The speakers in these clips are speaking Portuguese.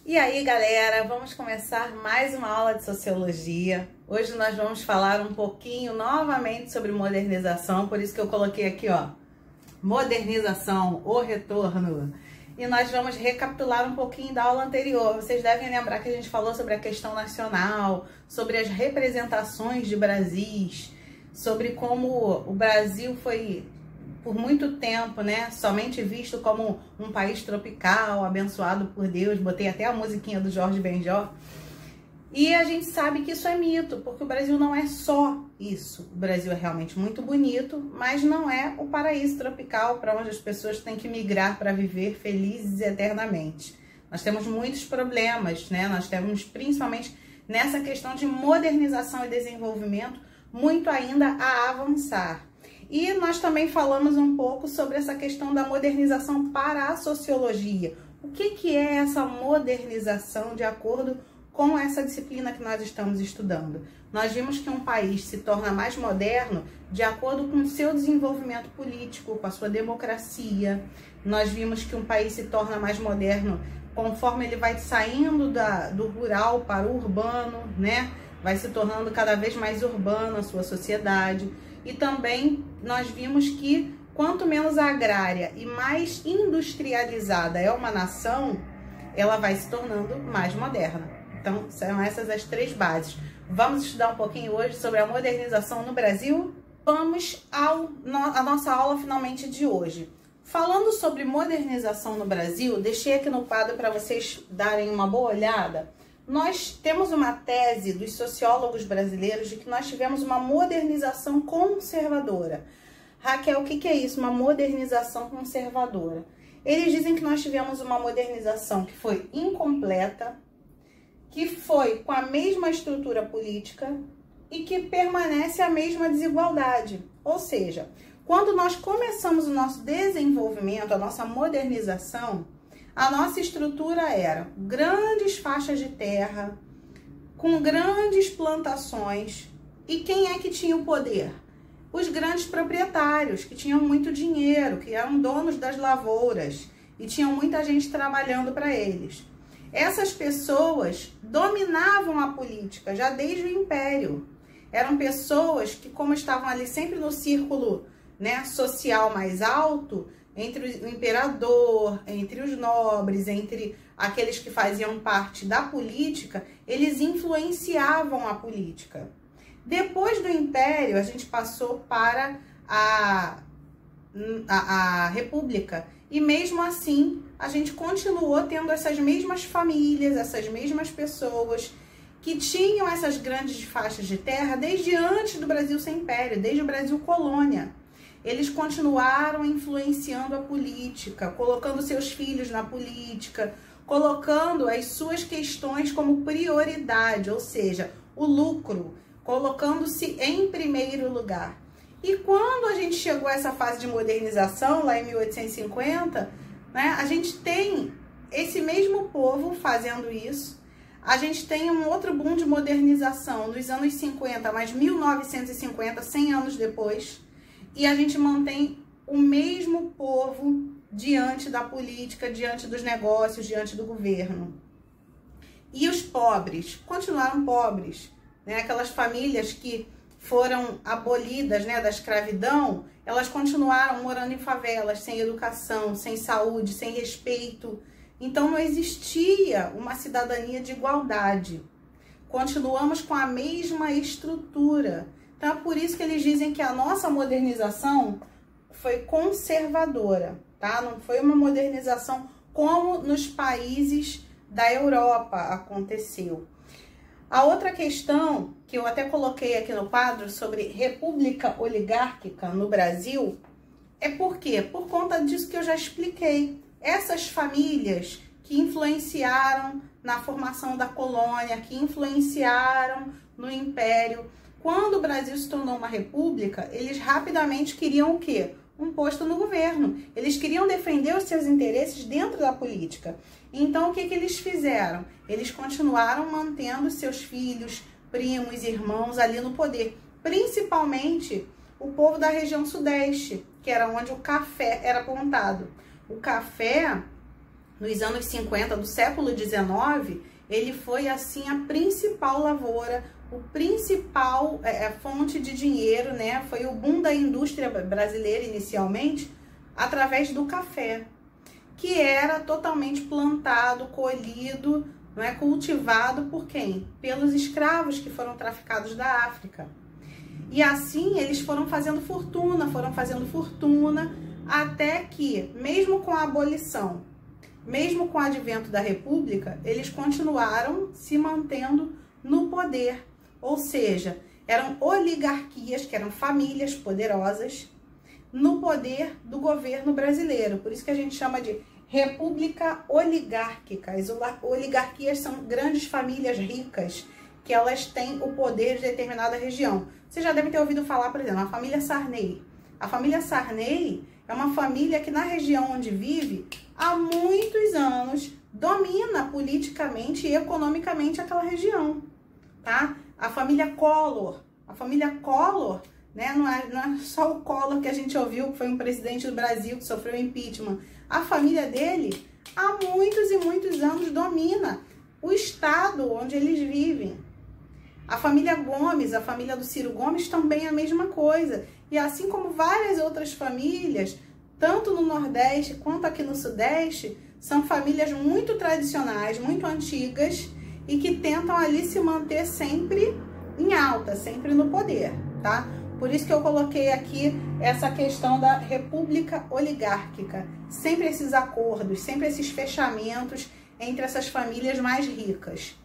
E aí, galera, vamos começar mais uma aula de Sociologia. Hoje nós vamos falar um pouquinho novamente sobre modernização, por isso que eu coloquei aqui, ó, modernização, o retorno. E nós vamos recapitular um pouquinho da aula anterior. Vocês devem lembrar que a gente falou sobre a questão nacional, sobre as representações de Brasis, sobre como o Brasil foi, por muito tempo, né, somente visto como um país tropical, abençoado por Deus. Botei até a musiquinha do Jorge Benjor. E a gente sabe que isso é mito, porque o Brasil não é só isso. O Brasil é realmente muito bonito, mas não é o paraíso tropical para onde as pessoas têm que migrar para viver felizes eternamente. Nós temos muitos problemas, né? Nós temos, principalmente nessa questão de modernização e desenvolvimento, muito ainda a avançar. E nós também falamos um pouco sobre essa questão da modernização para a sociologia. O que é essa modernização de acordo com essa disciplina que nós estamos estudando? Nós vimos que um país se torna mais moderno de acordo com o seu desenvolvimento político, com a sua democracia. Nós vimos que um país se torna mais moderno conforme ele vai saindo do rural para o urbano, né? Vai se tornando cada vez mais urbano a sua sociedade. E também nós vimos que quanto menos agrária e mais industrializada é uma nação, ela vai se tornando mais moderna. Então, são essas as três bases. Vamos estudar um pouquinho hoje sobre a modernização no Brasil? Vamos à nossa aula finalmente de hoje. Falando sobre modernização no Brasil, deixei aqui no quadro para vocês darem uma boa olhada. Nós temos uma tese dos sociólogos brasileiros de que nós tivemos uma modernização conservadora. Raquel, o que é isso? Uma modernização conservadora. Eles dizem que nós tivemos uma modernização que foi incompleta, que foi com a mesma estrutura política e que permanece a mesma desigualdade. Ou seja, quando nós começamos o nosso desenvolvimento, a nossa modernização, a nossa estrutura era grandes faixas de terra, com grandes plantações. E quem é que tinha o poder? Os grandes proprietários, que tinham muito dinheiro, que eram donos das lavouras e tinham muita gente trabalhando para eles. Essas pessoas dominavam a política já desde o Império. Eram pessoas que, como estavam ali sempre no círculo, né, social mais alto, entre o imperador, entre os nobres, entre aqueles que faziam parte da política, eles influenciavam a política. Depois do Império, a gente passou para a República. E mesmo assim, a gente continuou tendo essas mesmas famílias, essas mesmas pessoas que tinham essas grandes faixas de terra desde antes do Brasil ser império, desde o Brasil colônia. Eles continuaram influenciando a política, colocando seus filhos na política, colocando as suas questões como prioridade, ou seja, o lucro, colocando-se em primeiro lugar. E quando a gente chegou a essa fase de modernização, lá em 1850, né, a gente tem esse mesmo povo fazendo isso. A gente tem um outro boom de modernização nos anos 50, mas 1950, 100 anos depois. E a gente mantém o mesmo povo diante da política, diante dos negócios, diante do governo. E os pobres continuaram pobres, né? Aquelas famílias que foram abolidas, né, da escravidão, elas continuaram morando em favelas, sem educação, sem saúde, sem respeito. Então não existia uma cidadania de igualdade. Continuamos com a mesma estrutura. Então é por isso que eles dizem que a nossa modernização foi conservadora, tá? Não foi uma modernização como nos países da Europa aconteceu. A outra questão, que eu até coloquei aqui no quadro, sobre república oligárquica no Brasil, é por quê? Por conta disso que eu já expliquei. Essas famílias que influenciaram na formação da colônia, que influenciaram no Império. Quando o Brasil se tornou uma república, eles rapidamente queriam o quê? Um posto no governo. Eles queriam defender os seus interesses dentro da política. Então, o que eles fizeram? Eles continuaram mantendo seus filhos, primos, irmãos ali no poder. Principalmente o povo da região sudeste, que era onde o café era plantado. O café nos anos 50 do século 19, ele foi assim a principal lavoura, o principal fonte de dinheiro, né? Foi o boom da indústria brasileira inicialmente, através do café, que era totalmente plantado, colhido, não é, cultivado por quem? Pelos escravos que foram traficados da África. E assim eles foram fazendo fortuna, até que, mesmo com a abolição, mesmo com o advento da República, eles continuaram se mantendo no poder. Ou seja, eram oligarquias, que eram famílias poderosas, no poder do governo brasileiro. Por isso que a gente chama de república oligárquica. As oligarquias são grandes famílias ricas, que elas têm o poder de determinada região. Você já deve ter ouvido falar, por exemplo, a família Sarney. A família Sarney é uma família que na região onde vive, há muitos anos, domina politicamente e economicamente aquela região, tá? A família Collor, né? Não é só o Collor que a gente ouviu, que foi um presidente do Brasil que sofreu impeachment. A família dele, há muitos e muitos anos, domina o estado onde eles vivem. A família Gomes, a família do Ciro Gomes, também é a mesma coisa. E assim como várias outras famílias, tanto no Nordeste quanto aqui no Sudeste, são famílias muito tradicionais, muito antigas e que tentam ali se manter sempre em alta, sempre no poder, tá? Por isso que eu coloquei aqui essa questão da república oligárquica. Sempre esses acordos, sempre esses fechamentos entre essas famílias mais ricas.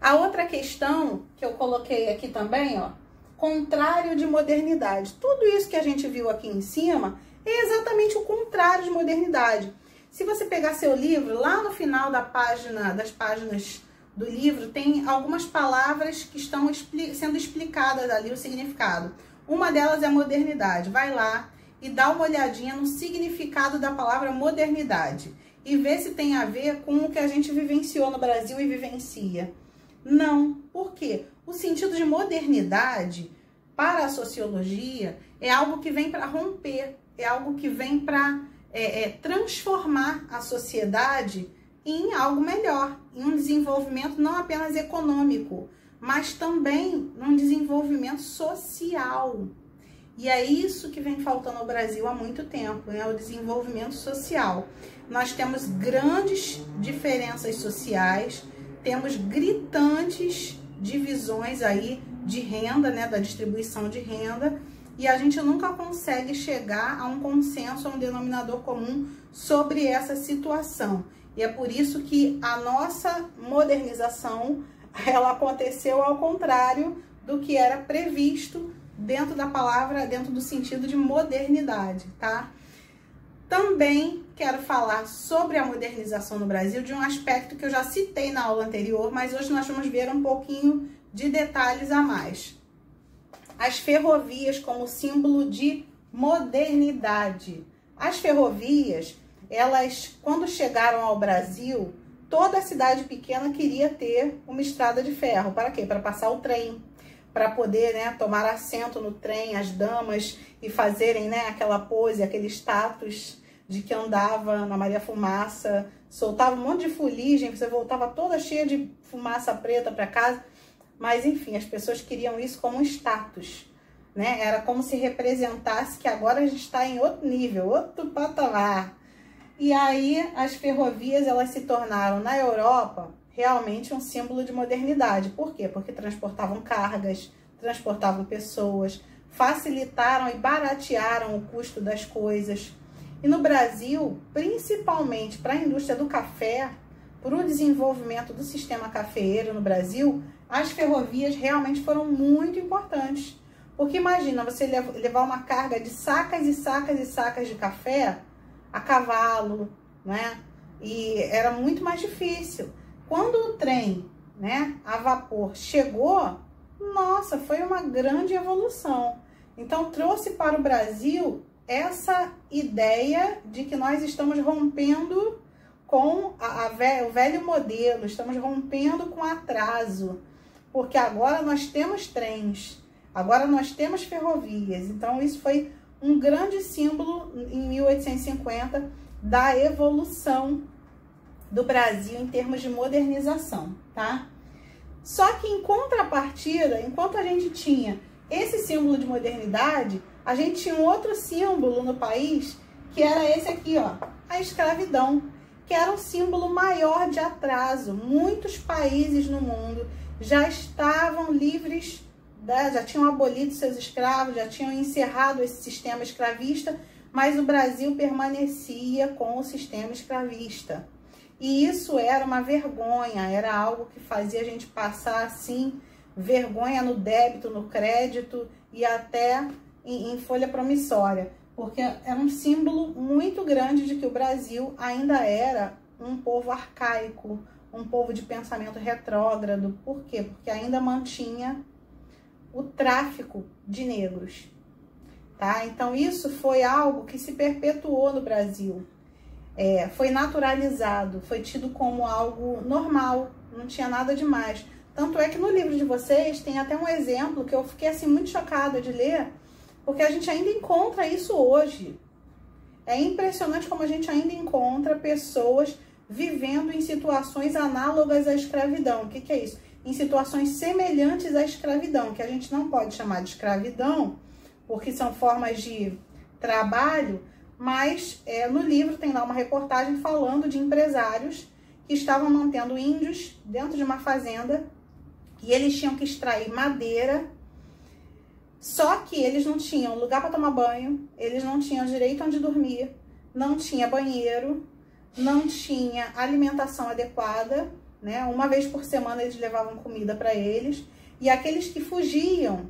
A outra questão que eu coloquei aqui também, ó, contrário de modernidade. Tudo isso que a gente viu aqui em cima é exatamente o contrário de modernidade. Se você pegar seu livro, lá no final das páginas do livro, tem algumas palavras que estão sendo explicadas ali, o significado. Uma delas é modernidade. Vai lá e dá uma olhadinha no significado da palavra modernidade e vê se tem a ver com o que a gente vivenciou no Brasil e vivencia. Não. Por quê? O sentido de modernidade, para a sociologia, é algo que vem para romper, é algo que vem para transformar a sociedade em algo melhor, em um desenvolvimento não apenas econômico, mas também num desenvolvimento social. E é isso que vem faltando ao Brasil há muito tempo, né? O desenvolvimento social. Nós temos grandes diferenças sociais, temos gritantes divisões aí de renda, né, da distribuição de renda, e a gente nunca consegue chegar a um consenso, a um denominador comum sobre essa situação. E é por isso que a nossa modernização, ela aconteceu ao contrário do que era previsto dentro da palavra, dentro do sentido de modernidade, tá? Também quero falar sobre a modernização no Brasil de um aspecto que eu já citei na aula anterior, mas hoje nós vamos ver um pouquinho de detalhes a mais. As ferrovias como símbolo de modernidade. As ferrovias, elas, quando chegaram ao Brasil, toda cidade pequena queria ter uma estrada de ferro. Para quê? Para passar o trem, para poder, né, tomar assento no trem, as damas, e fazerem, né, aquela pose, aquele status de que andava na Maria Fumaça, soltava um monte de fuligem, você voltava toda cheia de fumaça preta para casa. Mas, enfim, as pessoas queriam isso como um status, né? Era como se representasse que agora a gente está em outro nível, outro patamar. E aí, as ferrovias, elas se tornaram, na Europa, realmente um símbolo de modernidade. Por quê? Porque transportavam cargas, transportavam pessoas, facilitaram e baratearam o custo das coisas. E no Brasil, principalmente para a indústria do café, para o desenvolvimento do sistema cafeeiro no Brasil, as ferrovias realmente foram muito importantes. Porque imagina você levar uma carga de sacas e sacas e sacas de café a cavalo, né? E era muito mais difícil. Quando o trem, né, a vapor chegou, nossa, foi uma grande evolução. Então trouxe para o Brasil essa ideia de que nós estamos rompendo com o velho modelo, estamos rompendo com atraso, porque agora nós temos trens, agora nós temos ferrovias. Então isso foi um grande símbolo em 1850 da evolução do Brasil em termos de modernização, tá? Só que em contrapartida, enquanto a gente tinha esse símbolo de modernidade, a gente tinha um outro símbolo no país, que era esse aqui, ó, a escravidão, que era um símbolo maior de atraso. Muitos países no mundo já estavam livres, já tinham abolido seus escravos, já tinham encerrado esse sistema escravista, mas o Brasil permanecia com o sistema escravista. E isso era uma vergonha, era algo que fazia a gente passar, assim, vergonha no débito, no crédito e até em folha promissória. Porque era um símbolo muito grande de que o Brasil ainda era um povo arcaico, um povo de pensamento retrógrado. Por quê? Porque ainda mantinha o tráfico de negros, tá? Então isso foi algo que se perpetuou no Brasil. Foi naturalizado, foi tido como algo normal, não tinha nada demais. Tanto é que no livro de vocês tem até um exemplo que eu fiquei assim muito chocada de ler, porque a gente ainda encontra isso hoje. É impressionante como a gente ainda encontra pessoas vivendo em situações análogas à escravidão. O que é isso? Em situações semelhantes à escravidão, que a gente não pode chamar de escravidão, porque são formas de trabalho, mas no livro tem lá uma reportagem falando de empresários que estavam mantendo índios dentro de uma fazenda e eles tinham que extrair madeira, só que eles não tinham lugar para tomar banho, eles não tinham direito onde dormir, não tinha banheiro, não tinha alimentação adequada, né? Uma vez por semana eles levavam comida para eles, e aqueles que fugiam,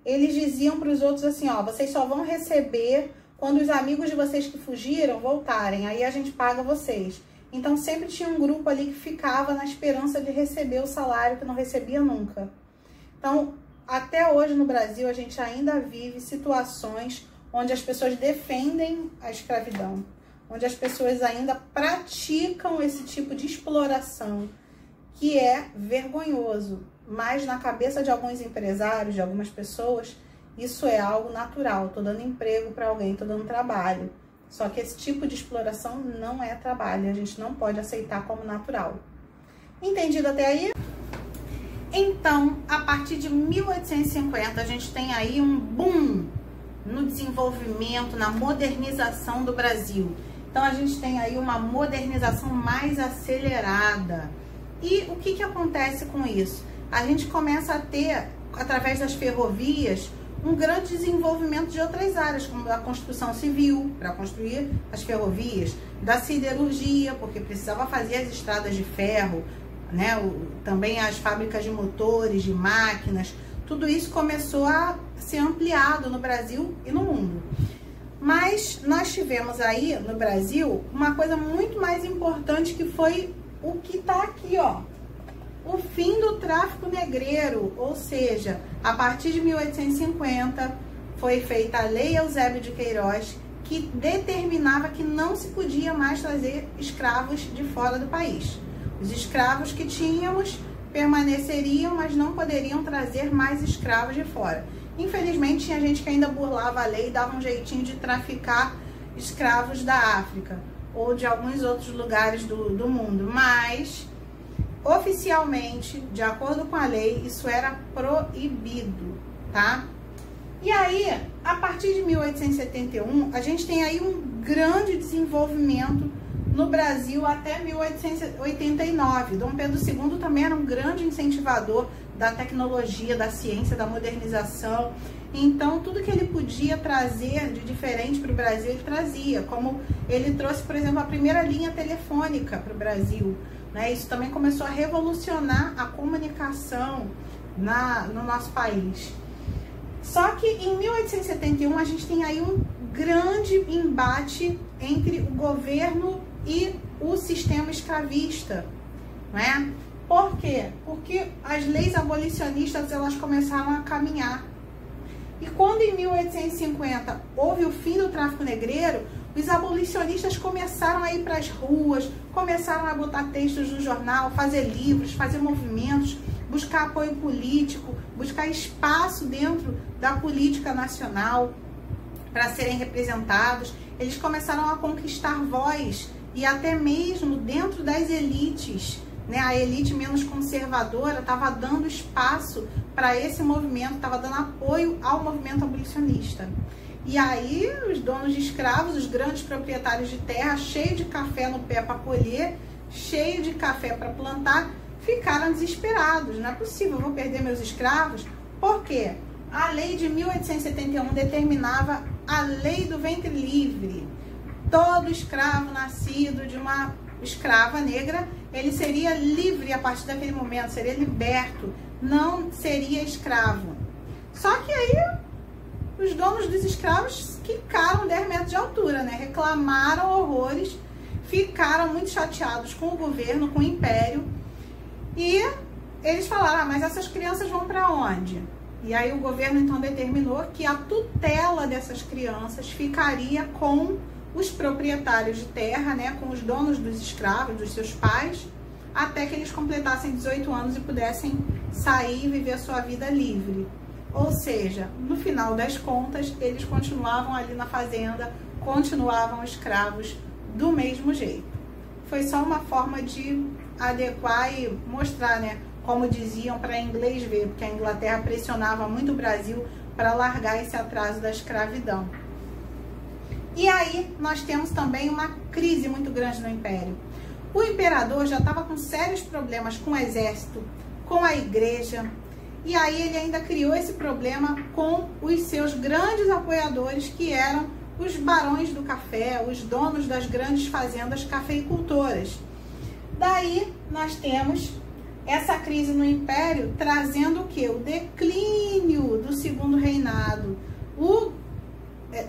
eles diziam para os outros assim, ó, vocês só vão receber quando os amigos de vocês que fugiram voltarem, aí a gente paga vocês. Então sempre tinha um grupo ali que ficava na esperança de receber o salário, que não recebia nunca. Então, até hoje no Brasil, a gente ainda vive situações onde as pessoas defendem a escravidão, onde as pessoas ainda praticam esse tipo de exploração, que é vergonhoso. Mas na cabeça de alguns empresários, de algumas pessoas, isso é algo natural. Tô dando emprego para alguém, tô dando trabalho. Só que esse tipo de exploração não é trabalho, a gente não pode aceitar como natural. Entendido até aí? Então, a partir de 1850, a gente tem aí um boom no desenvolvimento, na modernização do Brasil. Então, a gente tem aí uma modernização mais acelerada. E o que acontece com isso? A gente começa a ter, através das ferrovias, um grande desenvolvimento de outras áreas, como a construção civil, para construir as ferrovias, da siderurgia, porque precisava fazer as estradas de ferro, né? Também as fábricas de motores, de máquinas, tudo isso começou a ser ampliado no Brasil e no mundo. Mas nós tivemos aí no Brasil uma coisa muito mais importante, que foi o que está aqui, ó. O fim do tráfico negreiro, ou seja, a partir de 1850 foi feita a Lei Eusébio de Queiroz, que determinava que não se podia mais trazer escravos de fora do país. Os escravos que tínhamos permaneceriam, mas não poderiam trazer mais escravos de fora. Infelizmente, tinha gente que ainda burlava a lei e dava um jeitinho de traficar escravos da África ou de alguns outros lugares do mundo, mas oficialmente, de acordo com a lei, isso era proibido, tá? E aí, a partir de 1871, a gente tem aí um grande desenvolvimento no Brasil até 1889. Dom Pedro II também era um grande incentivador da tecnologia, da ciência, da modernização. Então, tudo que ele podia trazer de diferente para o Brasil, ele trazia. Como ele trouxe, por exemplo, a primeira linha telefônica para o Brasil, né? Isso também começou a revolucionar a comunicação no nosso país. Só que em 1871 a gente tem aí um grande embate entre o governo e o sistema escravista, né? Por quê? Porque as leis abolicionistas, elas começaram a caminhar. E quando em 1850 houve o fim do tráfico negreiro, os abolicionistas começaram a ir para as ruas, começaram a botar textos no jornal, fazer livros, fazer movimentos, buscar apoio político, buscar espaço dentro da política nacional para serem representados. Eles começaram a conquistar voz e até mesmo dentro das elites, né? A elite menos conservadora estava dando espaço para esse movimento, estava dando apoio ao movimento abolicionista. E aí os donos de escravos, os grandes proprietários de terra, cheio de café no pé para colher, cheio de café para plantar, ficaram desesperados. Não é possível, eu vou perder meus escravos. Por quê? A lei de 1871 determinava a lei do ventre livre. Todo escravo nascido de uma escrava negra, ele seria livre a partir daquele momento, seria liberto, não seria escravo. Só que aí os donos dos escravos quicaram 10 metros de altura, né? Reclamaram horrores, ficaram muito chateados com o governo, com o império, e eles falaram, mas essas crianças vão para onde? E aí o governo então determinou que a tutela dessas crianças ficaria com os proprietários de terra, né, com os donos dos escravos, dos seus pais, até que eles completassem 18 anos e pudessem sair e viver a sua vida livre. Ou seja, no final das contas, eles continuavam ali na fazenda, continuavam escravos do mesmo jeito. Foi só uma forma de adequar e mostrar, né, como diziam, para inglês ver, porque a Inglaterra pressionava muito o Brasil para largar esse atraso da escravidão. E aí nós temos também uma crise muito grande no Império. O imperador já estava com sérios problemas com o exército, com a igreja, e aí ele ainda criou esse problema com os seus grandes apoiadores, que eram os barões do café, os donos das grandes fazendas cafeicultoras. Daí nós temos essa crise no Império trazendo o quê? O declínio do segundo reinado. O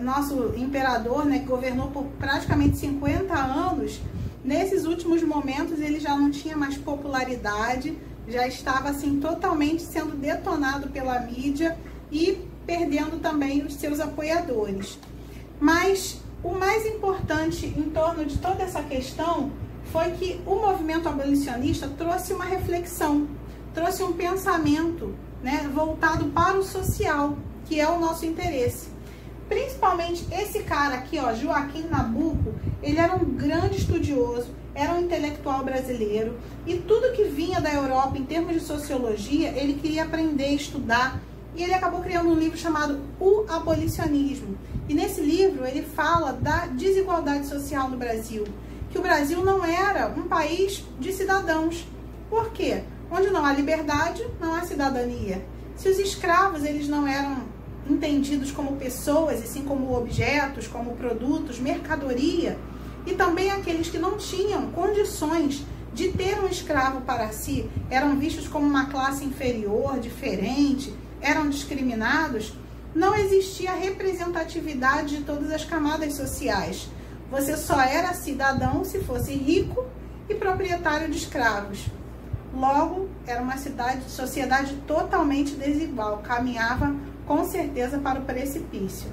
nosso imperador, né, que governou por praticamente 50 anos, nesses últimos momentos ele já não tinha mais popularidade, já estava assim totalmente sendo detonado pela mídia e perdendo também os seus apoiadores. Mas o mais importante em torno de toda essa questão foi que o movimento abolicionista trouxe uma reflexão, trouxe um pensamento, né, voltado para o social, que é o nosso interesse. Principalmente esse cara aqui, ó, Joaquim Nabuco, ele era um grande estudioso, era um intelectual brasileiro, e tudo que vinha da Europa em termos de sociologia, ele queria aprender, estudar, e ele acabou criando um livro chamado O Abolicionismo. E nesse livro ele fala da desigualdade social no Brasil, que o Brasil não era um país de cidadãos. Por quê? Onde não há liberdade, não há cidadania. Se os escravos eles não eram entendidos como pessoas, e sim como objetos, como produtos, mercadoria, e também aqueles que não tinham condições de ter um escravo para si, eram vistos como uma classe inferior, diferente, eram discriminados, não existia representatividade de todas as camadas sociais. Você só era cidadão se fosse rico e proprietário de escravos. Logo, era uma sociedade totalmente desigual, caminhava com certeza para o precipício.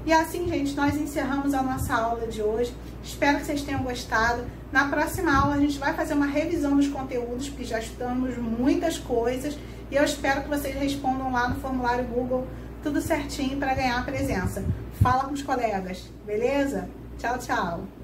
E assim, gente, nós encerramos a nossa aula de hoje. Espero que vocês tenham gostado. Na próxima aula a gente vai fazer uma revisão dos conteúdos, porque já estudamos muitas coisas, e eu espero que vocês respondam lá no formulário Google tudo certinho para ganhar a presença. Fala com os colegas, beleza? Tchau, tchau!